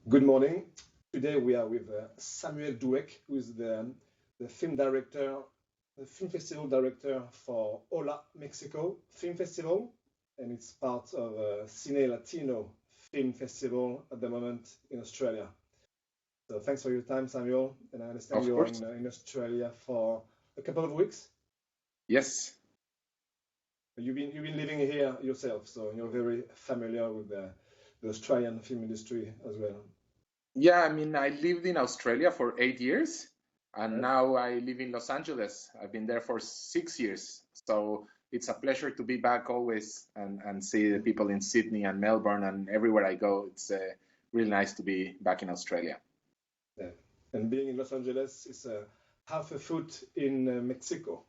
Good morning. Today we are with Samuel Douek, who is the film director, the film festival director for Hola, Mexico Film Festival, and it's part of Cine Latino Film Festival at the moment in Australia. So thanks for your time, Samuel. And I understand Of you're course. in Australia for a couple of weeks. Yes. You've been living here yourself, so you're very familiar with the Australian film industry as well. Yeah, I mean, I lived in Australia for 8 years, and Right? now I live in Los Angeles. I've been there for 6 years. So it's a pleasure to be back always and see the people in Sydney and Melbourne and everywhere I go. It's really nice to be back in Australia. Yeah. And being in Los Angeles is half a foot in Mexico.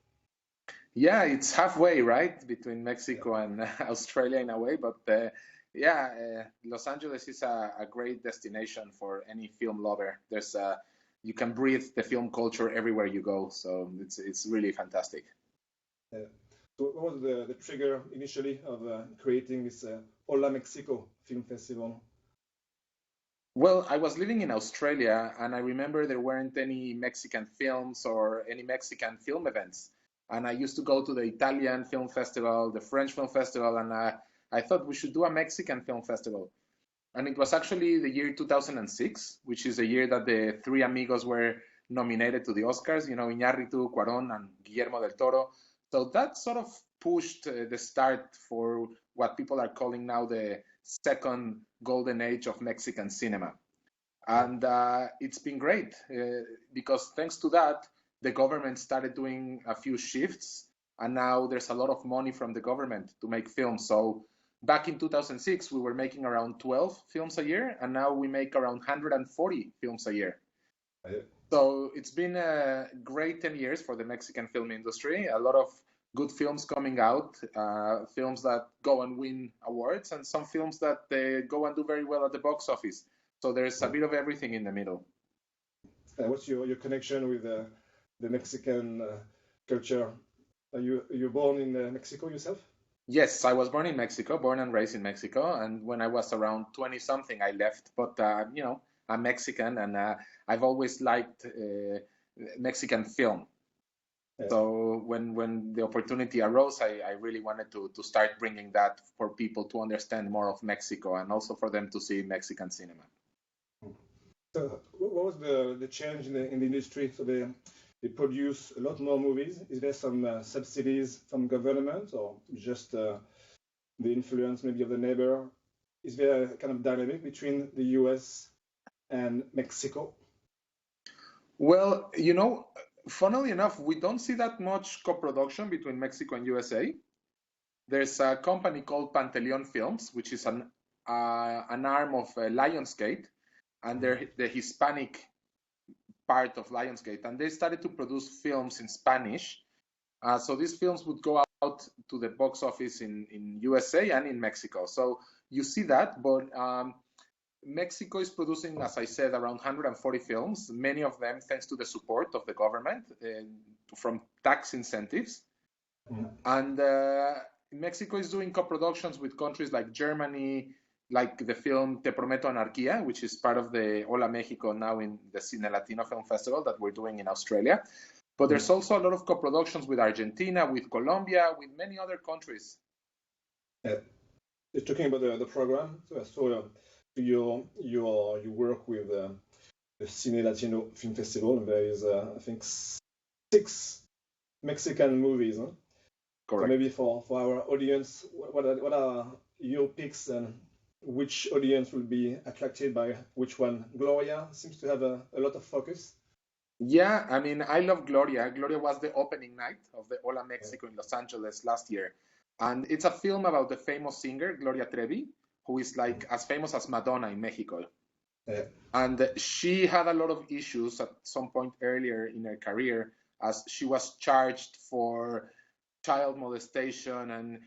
Yeah, it's halfway, right, between Yeah. Mexico and Australia in a way. But yeah, Los Angeles is a great destination for any film lover. You can breathe the film culture everywhere you go, so it's really fantastic. Yeah. So what was the trigger initially of creating this Hola Mexico Film Festival? Well, I was living in Australia, and I remember there weren't any Mexican films or any Mexican film events. And I used to go to the Italian Film Festival, the French Film Festival, and I thought we should do a Mexican film festival. And it was actually the year 2006, which is the year that the three amigos were nominated to the Oscars, Iñárritu, Cuarón, and Guillermo del Toro. So that sort of pushed the start for what people are calling now the second golden age of Mexican cinema. And it's been great because thanks to that, the government started doing a few shifts, and now there's a lot of money from the government to make films. So back in 2006, we were making around 12 films a year, and now we make around 140 films a year. Uh, So it's been a great 10 years for the Mexican film industry. A lot of good films coming out, films that go and win awards, and some films that go and do very well at the box office. So there's a bit of everything in the middle. what's your connection with the Mexican culture? Are you born in Mexico yourself? Yes, I was born in Mexico, born and raised in Mexico, and when I was around 20 something, I left. But I'm Mexican, and I've always liked Mexican film. Yeah. So when the opportunity arose, I really wanted to start bringing that for people to understand more of Mexico and also for them to see Mexican cinema. So what was the change in the industry? So they produce a lot more movies. Is there some subsidies from government or just the influence maybe of the neighbor? Is there a kind of dynamic between the US and Mexico? Well, funnily enough, we don't see that much co-production between Mexico and USA. There's a company called Panteleon Films, which is an arm of Lionsgate, and they're the Hispanic part of Lionsgate, and they started to produce films in Spanish. So these films would go out to the box office in USA and in Mexico. So you see that, but Mexico is producing, as I said, around 140 films, many of them thanks to the support of the government from tax incentives. Mm. And Mexico is doing co-productions with countries like Germany, like the film Te Prometo Anarquía, which is part of the Hola Mexico now in the Cine Latino Film Festival that we're doing in Australia. But there's also a lot of co-productions with Argentina, with Colombia, with many other countries. Yeah. You're talking about the program. So I saw you work with the Cine Latino Film Festival. There is I think six Mexican movies. Huh? So Correct. maybe for our audience, what are your picks and which audience will be attracted by which one? Gloria seems to have a lot of focus. Yeah, I mean, I love Gloria. Gloria was the opening night of the Hola Mexico in Los Angeles last year. And it's a film about the famous singer, Gloria Trevi, who is like as famous as Madonna in Mexico. Yeah. And she had a lot of issues at some point earlier in her career as she was charged for child molestation, and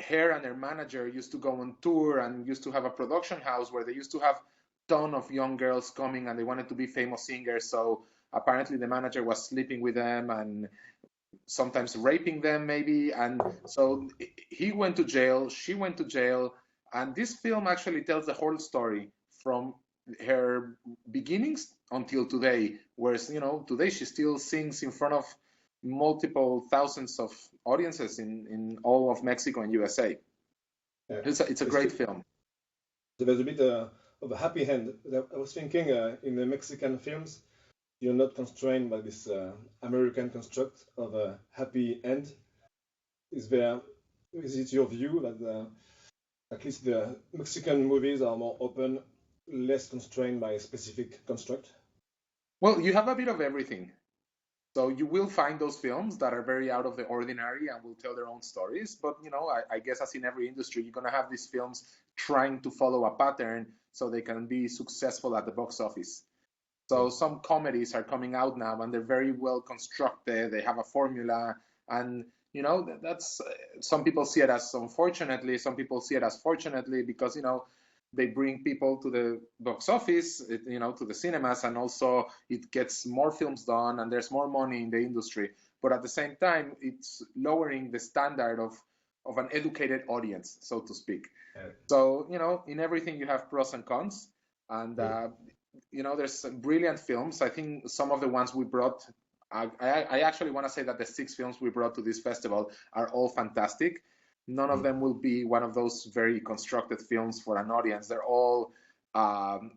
her and her manager used to go on tour and used to have a production house where they used to have ton of young girls coming and they wanted to be famous singers. So apparently the manager was sleeping with them and sometimes raping them maybe. And so he went to jail, she went to jail, and this film actually tells the whole story from her beginnings until today. Whereas, today she still sings in front of multiple thousands of audiences in all of Mexico and USA. Yeah. It's a great film. There's a bit of a happy end. I was thinking in the Mexican films, you're not constrained by this American construct of a happy end. Is it your view that at least the Mexican movies are more open, less constrained by a specific construct? Well, you have a bit of everything. So you will find those films that are very out of the ordinary and will tell their own stories. But, I guess as in every industry, you're going to have these films trying to follow a pattern so they can be successful at the box office. So some comedies are coming out now and they're very well constructed. They have a formula, and that's some people see it as unfortunately, some people see it as fortunately, because they bring people to the box office, to the cinemas, and also it gets more films done and there's more money in the industry. But at the same time, it's lowering the standard of an educated audience, so to speak. So in everything you have pros and cons, and there's brilliant films. I think some of the ones we brought, I actually want to say that the 6 films we brought to this festival are all fantastic. None of them will be one of those very constructed films for an audience. They're all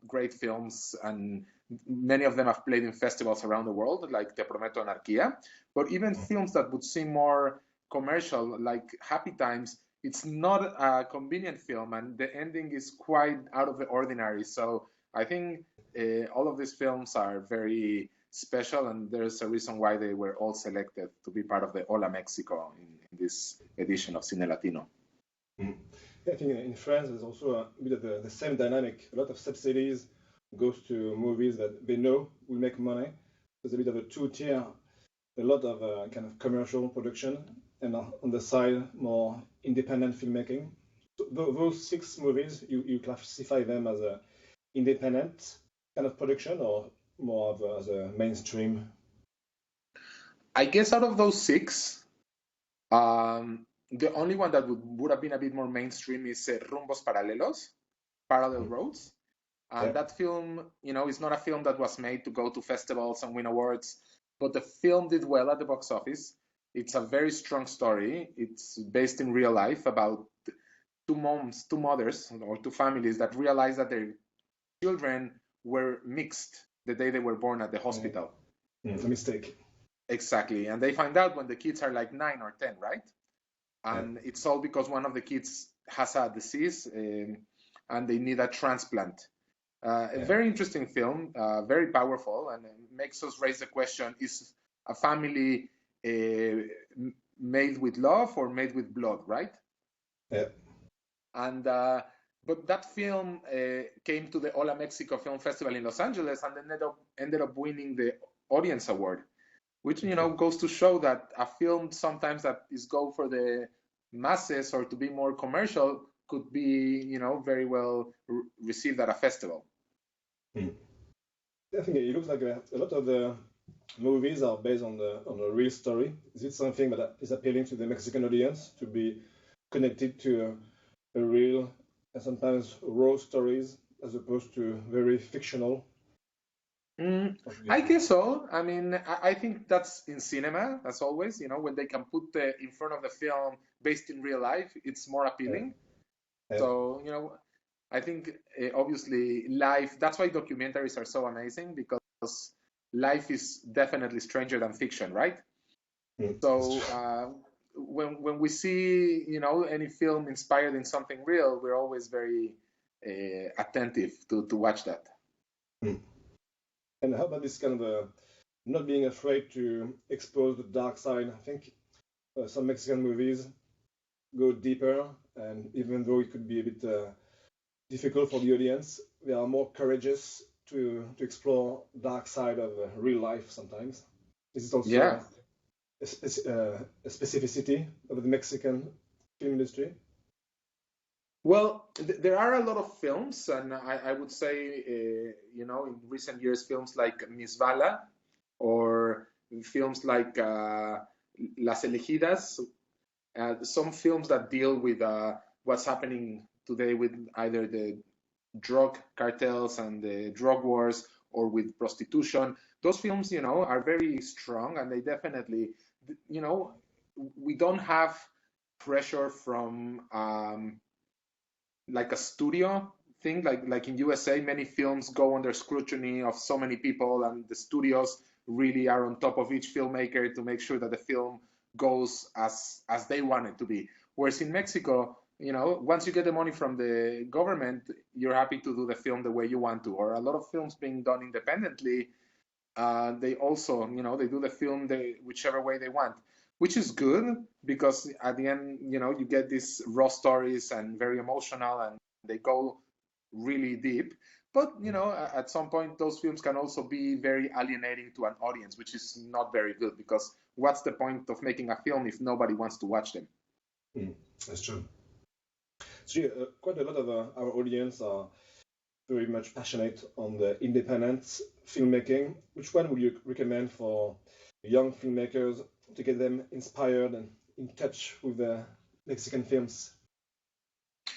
great films, and many of them have played in festivals around the world, like Te Prometo Anarquía. But even films that would seem more commercial, like Happy Times, it's not a convenient film, and the ending is quite out of the ordinary. So I think all of these films are very special, and there's a reason why they were all selected to be part of the Hola Mexico in this edition of Cine Latino. I think in France there's also a bit of the same dynamic. A lot of subsidies goes to movies that they know will make money. There's a bit of a two-tier, a lot of kind of commercial production, and on the side more independent filmmaking. So those 6 movies, you classify them as a independent kind of production, or more of as a mainstream? I guess out of those 6, the only one that would have been a bit more mainstream is Rumbos Paralelos, Parallel Roads. And that film, is not a film that was made to go to festivals and win awards, but the film did well at the box office. It's a very strong story. It's based in real life about 2 mothers, or 2 families that realized that their children were mixed the day they were born at the hospital. A mistake. Exactly. And they find out when the kids are like 9 or 10, right? And it's all because one of the kids has a disease and they need a transplant. A very interesting film, very powerful, and it makes us raise the question, is a family made with love or made with blood, right? Yeah. And but that film came to the Hola Mexico Film Festival in Los Angeles and ended up winning the Audience Award, which goes to show that a film sometimes that is go for the masses or to be more commercial could be very well received at a festival. I think it looks like a lot of the movies are based on a real story. Is it something that is appealing to the Mexican audience, to be connected to a real and sometimes raw stories as opposed to very fictional? I guess so. I mean, I think that's in cinema, as always. When they can put in front of the film based in real life, it's more appealing. So, I think obviously life, that's why documentaries are so amazing, because life is definitely stranger than fiction, right? So when we see, any film inspired in something real, we're always very attentive to watch that. And how about this kind of not being afraid to expose the dark side? I think some Mexican movies go deeper, and even though it could be a bit difficult for the audience, they are more courageous to explore dark side of real life sometimes. This is also a specificity of the Mexican film industry. Well, there are a lot of films, and I would say, in recent years, films like Miss Vala, or films like Las Elegidas, some films that deal with what's happening today with either the drug cartels and the drug wars, or with prostitution. Those films, are very strong, and they definitely, you know, we don't have pressure from like a studio thing. Like in USA, many films go under scrutiny of so many people, and the studios really are on top of each filmmaker to make sure that the film goes as they want it to be. Whereas in Mexico, once you get the money from the government, you're happy to do the film the way you want to. Or a lot of films being done independently, they also, they do the film whichever way they want, which is good because at the end, you get these raw stories and very emotional, and they go really deep. But, at some point, those films can also be very alienating to an audience, which is not very good, because what's the point of making a film if nobody wants to watch them? That's true. So quite a lot of our audience are very much passionate on the independent filmmaking. Which one would you recommend for young filmmakers to get them inspired and in touch with the Mexican films?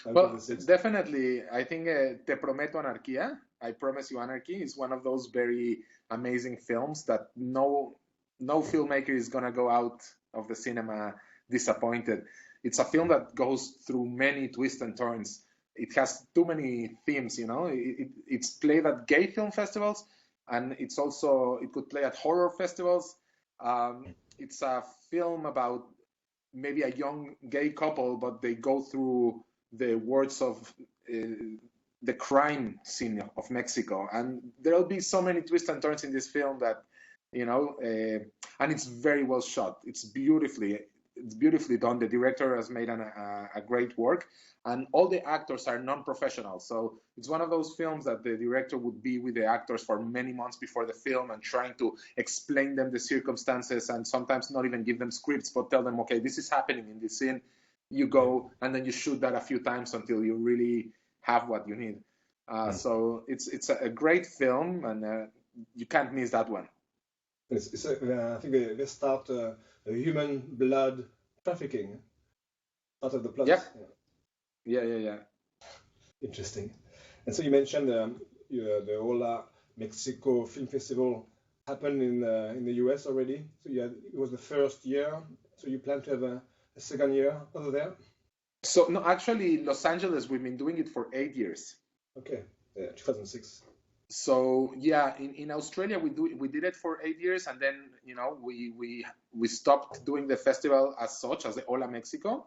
Well, definitely, I think Te Prometo Anarquía, I Promise You Anarchy, is one of those very amazing films that no filmmaker is going to go out of the cinema disappointed. It's a film that goes through many twists and turns. It has too many themes, it's played at gay film festivals, and it could play at horror festivals. It's a film about maybe a young gay couple, but they go through the words of the crime scene of Mexico, and there'll be so many twists and turns in this film that, and it's very well shot. It's beautifully done. The director has made a great work, and all the actors are non-professional. So it's one of those films that the director would be with the actors for many months before the film and trying to explain them the circumstances, and sometimes not even give them scripts, but tell them, okay, this is happening in this scene. You go, and then you shoot that a few times until you really have what you need. So it's a great film, and you can't miss that one. I think they start a human blood trafficking out of the plot. Yeah. Interesting. And so you mentioned the Hola Mexico Film Festival happened in the US already. So it was the first year. So you plan to have a second year over there? So no, actually, Los Angeles, we've been doing it for 8 years. Okay, 2006. So yeah, in Australia we did it for 8 years, and then we stopped doing the festival as such as the Hola Mexico,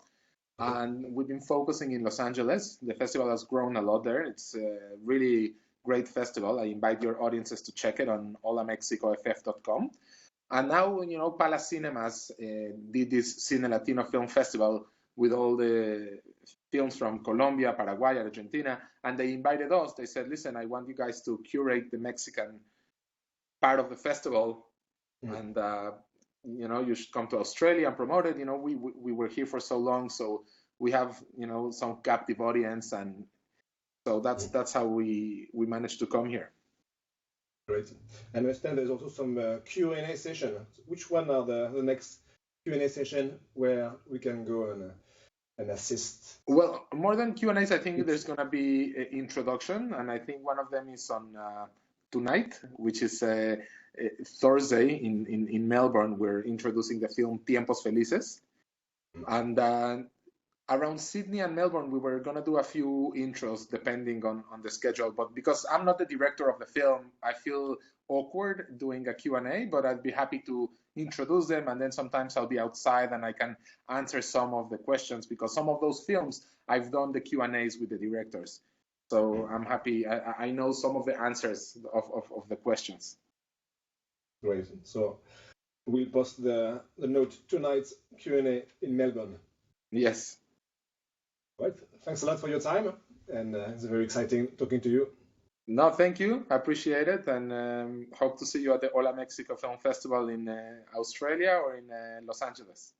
and we've been focusing in Los Angeles. The festival has grown a lot there. It's a really great festival. I invite your audiences to check it on holamexicoff.com. And now, Palace Cinemas did this Cine Latino Film Festival with all the films from Colombia, Paraguay, Argentina, and they invited us. They said, listen, I want you guys to curate the Mexican part of the festival, and you should come to Australia and promote it. We were here for so long, so we have some captive audience, and so that's how we managed to come here. Great. I understand there's also some Q&A session. Which one are the next Q&A session where we can go and assist? Well, more than Q&As, I think there's going to be an introduction, and I think one of them is on tonight, which is Thursday in Melbourne. We're introducing the film Tiempos Felices. And around Sydney and Melbourne, we were going to do a few intros depending on the schedule. But because I'm not the director of the film, I feel awkward doing a Q&A, but I'd be happy to introduce them. And then sometimes I'll be outside and I can answer some of the questions, because some of those films, I've done the Q&As with the directors. So I'm happy. I know some of the answers of the questions. Great. So we'll post the note tonight's Q&A in Melbourne. Yes. Right. Thanks a lot for your time, and it's very exciting talking to you. No, thank you. I appreciate it, and hope to see you at the Hola Mexico Film Festival in Australia or in Los Angeles.